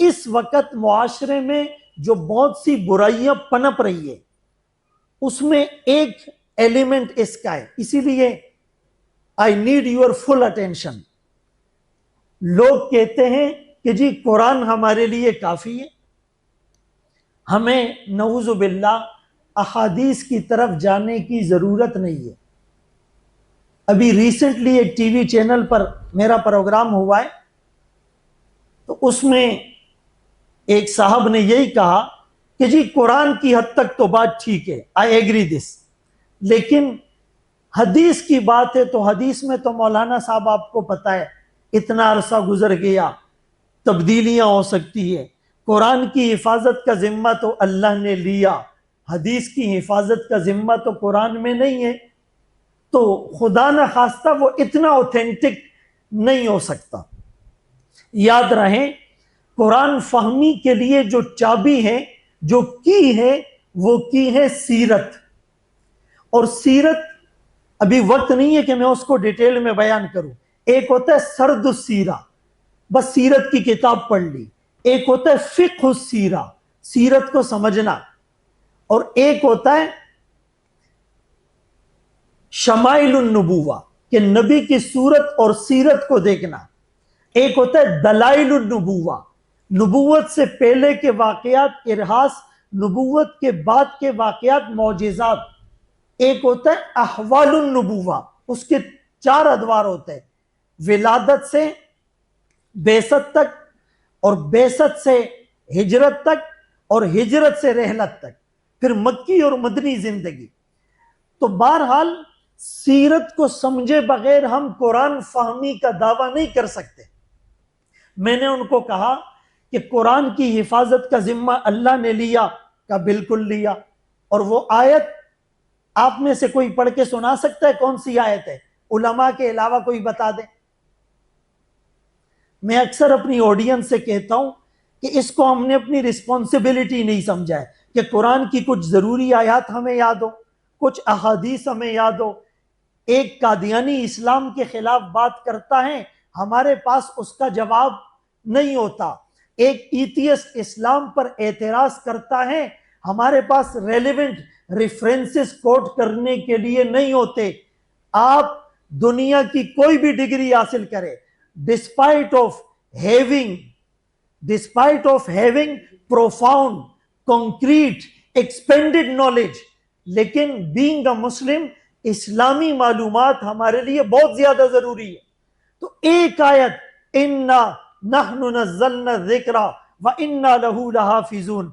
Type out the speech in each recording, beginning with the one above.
इस वक्त मुआशरे में जो बहुत सी बुराइयां पनप रही है उसमें एक एलिमेंट इसका है, इसीलिए I need your full attention. लोग कहते हैं कि जी कुरान हमारे लिए काफी है, हमें नऊज़ु बिल्लाह अहादीस की तरफ जाने की जरूरत नहीं है। अभी रिसेंटली एक टीवी चैनल पर मेरा प्रोग्राम हुआ है, तो उसमें एक साहब ने यही कहा कि जी कुरान की हद तक तो बात ठीक है, आई एग्री दिस, लेकिन हदीस की बात है तो हदीस में तो मौलाना साहब आपको पता है इतना अरसा गुजर गया, तब्दीलियां हो सकती है। कुरान की हिफाजत का जिम्मा तो अल्लाह ने लिया, हदीस की हिफाजत का जिम्मा तो कुरान में नहीं है, तो खुदा न खास्ता वो इतना ऑथेंटिक नहीं हो सकता। याद रहे, कुरान फहमी के लिए जो चाबी है, जो की है, वो की है सीरत। और सीरत अभी वक्त नहीं है कि मैं उसको डिटेल में बयान करूं। एक होता है सर्द सीरा, बस सीरत की किताब पढ़ ली। एक होता है फिक्ह सीरा, सीरत को समझना। और एक होता है शमाइलुन नबुवा, कि नबी की सूरत और सीरत को देखना। एक होता है दलाइलुन नबुवा, नबुवत से पहले के वाकयात इरहास, नबुवत के बाद के वाकयात मौजिजात। एक होता है अहवालुन नबुवा, उसके 4 अदवार होते हैं, विलादत से बेसत तक, और बेसत से हिजरत तक, और हिजरत से रहलत तक, फिर मक्की और मदनी जिंदगी। तो बहरहाल सीरत को समझे बगैर हम कुरान फहमी का दावा नहीं कर सकते। मैंने उनको कहा कि कुरान की हिफाजत का जिम्मा अल्लाह ने लिया, का बिल्कुल लिया। और वो आयत आप में से कोई पढ़ के सुना सकता है? कौन सी आयत है? उलमा के अलावा कोई बता दे। मैं अक्सर अपनी ऑडियंस से कहता हूं कि इसको हमने अपनी रिस्पॉन्सिबिलिटी नहीं समझा है कि कुरान की कुछ जरूरी आयत हमें याद हो, कुछ अहादीस हमें याद हो। एक कादियानी इस्लाम के खिलाफ बात करता है, हमारे पास उसका जवाब नहीं होता। एक ईथियस्ट इस्लाम पर एतराज करता है, हमारे पास रेलेवेंट रेफरेंसेस कोट करने के लिए नहीं होते। आप दुनिया की कोई भी डिग्री हासिल करें, despite of having profound concrete expanded knowledge, लेकिन बीइंग अ मुस्लिम इस्लामी मालूमात हमारे लिए बहुत ज्यादा जरूरी है। तो एक आयत, इन्ना नहनु नज़्ज़लना ज़िक्रा व इन्ना लहू लहाफिज़ून,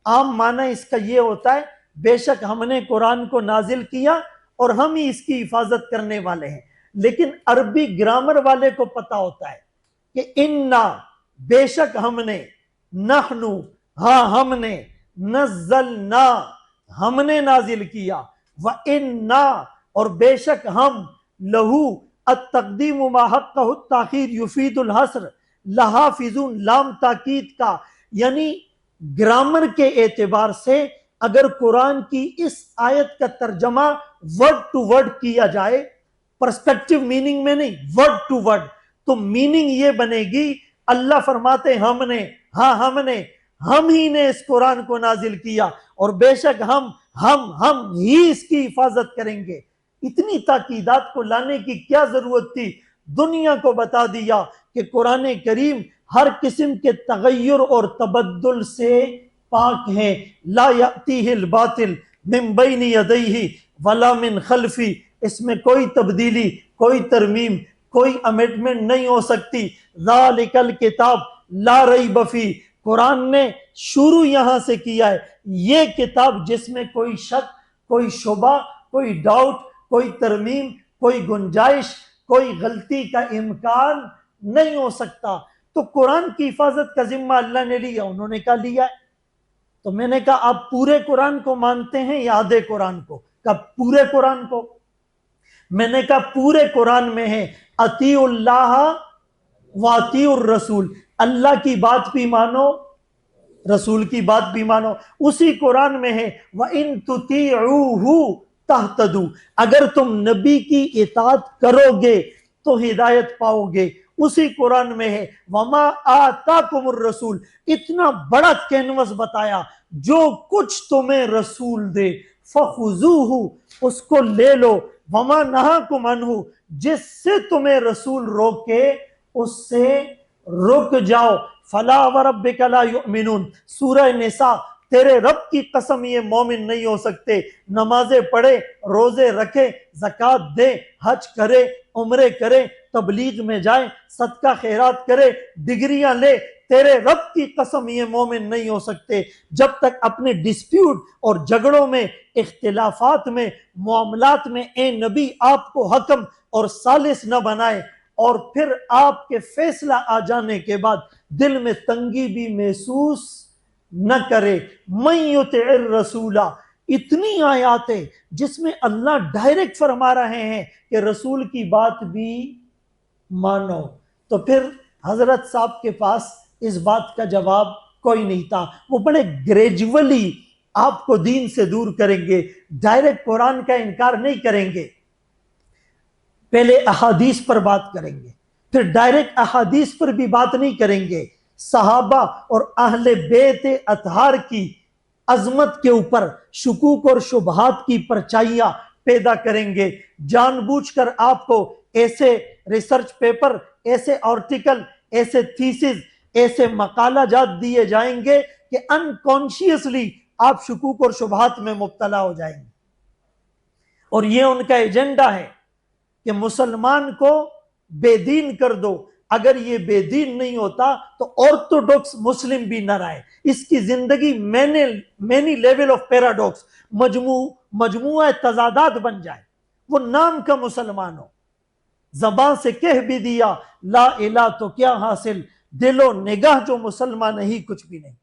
आम माना इसका ये होता है बेशक हमने कुरान को नाजिल किया और हम ही इसकी हिफाजत करने वाले हैं। लेकिन अरबी ग्रामर वाले को पता होता है कि इन्ना बेशक हमने, नहनु हाँ हमने, नज़्ज़लना हमने नाजिल किया, व इन्ना और बेशक हम, लहू अत-तक़दीम मा हक़्क़हु ताख़ीर युफ़ीदुल हस्र, लहाफिज़ून लाम ताकीद का, यानी ग्रामर के एतबार से अगर कुरान की इस आयत का तर्जमा वर्ड टू वर्ड किया जाए, पर्सपेक्टिव मीनिंग में नहीं, वर्ड टू वर्ड, तो मीनिंग ये बनेगी, अल्लाह फरमाते हमने, हाँ हमने, हम ही ने इस कुरान को नाजिल किया और बेशक हम ही इसकी हिफाजत करेंगे। इतनी ताकीदात को लाने की क्या जरूरत थी? दुनिया को बता दिया कि कुरान करीम हर किस्म के तगय्युर और तबद्दुल से पाक है। ला यातीहिल बातिल मिन बैनि यदैहि वला मिन खल्फी, इसमें कोई तब्दीली, कोई तरमीम, कोई अमेंडमेंट नहीं हो सकती। ज़ालिकल किताब ला रैब फी, कुरान ने शुरू यहां से किया है, ये किताब जिसमें कोई शक, कोई शुबा, कोई डाउट, कोई तरमीम, कोई गुंजाइश, कोई गलती का इम्कान नहीं हो सकता। तो कुरान की हिफाजत का जिम्मा अल्लाह ने लिया, उन्होंने कहा लिया है। तो मैंने कहा आप पूरे कुरान को मानते हैं या आधे कुरान को? कहा पूरे कुरान को। मैंने कहा पूरे कुरान में है अतीउल्लाह व अतीउर रसूल, अल्लाह की बात भी मानो, रसूल की बात भी मानो। उसी कुरान में है व इन तुतीउहु तहतदू, अगर तुम नबी की इताअत करोगे तो हिदायत पाओगे, उसी कुरान में है, वमा आताकुमुर रसूल, इतना बड़ा कैनवस बताया, जो कुछ तुम्हें रसूल दे फखुजूहु, उसको ले लो, वमा नहाकुम अन्हु, जिससे तुम्हें रसूल रोके उससे रुक जाओ। फला व रब्बिका ला युमिनून, सूरह निसा, तेरे रब की कसम ये मोमिन नहीं हो सकते, नमाजें पढ़े, रोजे रखे, ज़कात दे, हज करे, उम्रे करे, तबलीग में जाए, सदका खैरात करे, डिग्रियां ले, तेरे रब की कसम ये मोमिन नहीं हो सकते जब तक अपने डिस्प्यूट और झगड़ों में, इख्तिलाफात में, मामलात में ए नबी आपको हकम और सालिस न बनाए, और फिर आपके फैसला आ जाने के बाद दिल में तंगी भी महसूस न करे। मय्युतिर रसूला, इतनी आयातें जिसमें अल्लाह डायरेक्ट फरमा रहे हैं कि रसूल की बात भी मानो। तो फिर हजरत साहब के पास इस बात का जवाब कोई नहीं था। वो बड़े ग्रेजुअली आपको दीन से दूर करेंगे, डायरेक्ट कुरान का इनकार नहीं करेंगे, पहले अहादीस पर बात करेंगे, फिर डायरेक्ट अहादीस पर भी बात नहीं करेंगे, सहाबा और अहले बेत अतहार की अजमत के ऊपर शुकूक और शुबहात की परछाइयां पैदा करेंगे। जानबूझकर आपको ऐसे रिसर्च पेपर, ऐसे आर्टिकल, ऐसे थीसिस, ऐसे मकाला जात दिए जाएंगे कि अनकॉन्शियसली आप शुकूक और शुबहात में मुब्तला हो जाएंगे। और ये उनका एजेंडा है कि मुसलमान को बेदीन कर दो। अगर ये बेदीन नहीं होता तो ऑर्थोडॉक्स मुस्लिम भी न रहे। इसकी जिंदगी मैनी लेवल ऑफ पैराडॉक्स, मजमुआ तजादात बन जाए, वो नाम का मुसलमान हो, जबान से कह भी दिया ला इला तो क्या हासिल, दिलो निगाह जो मुसलमान नहीं कुछ भी नहीं।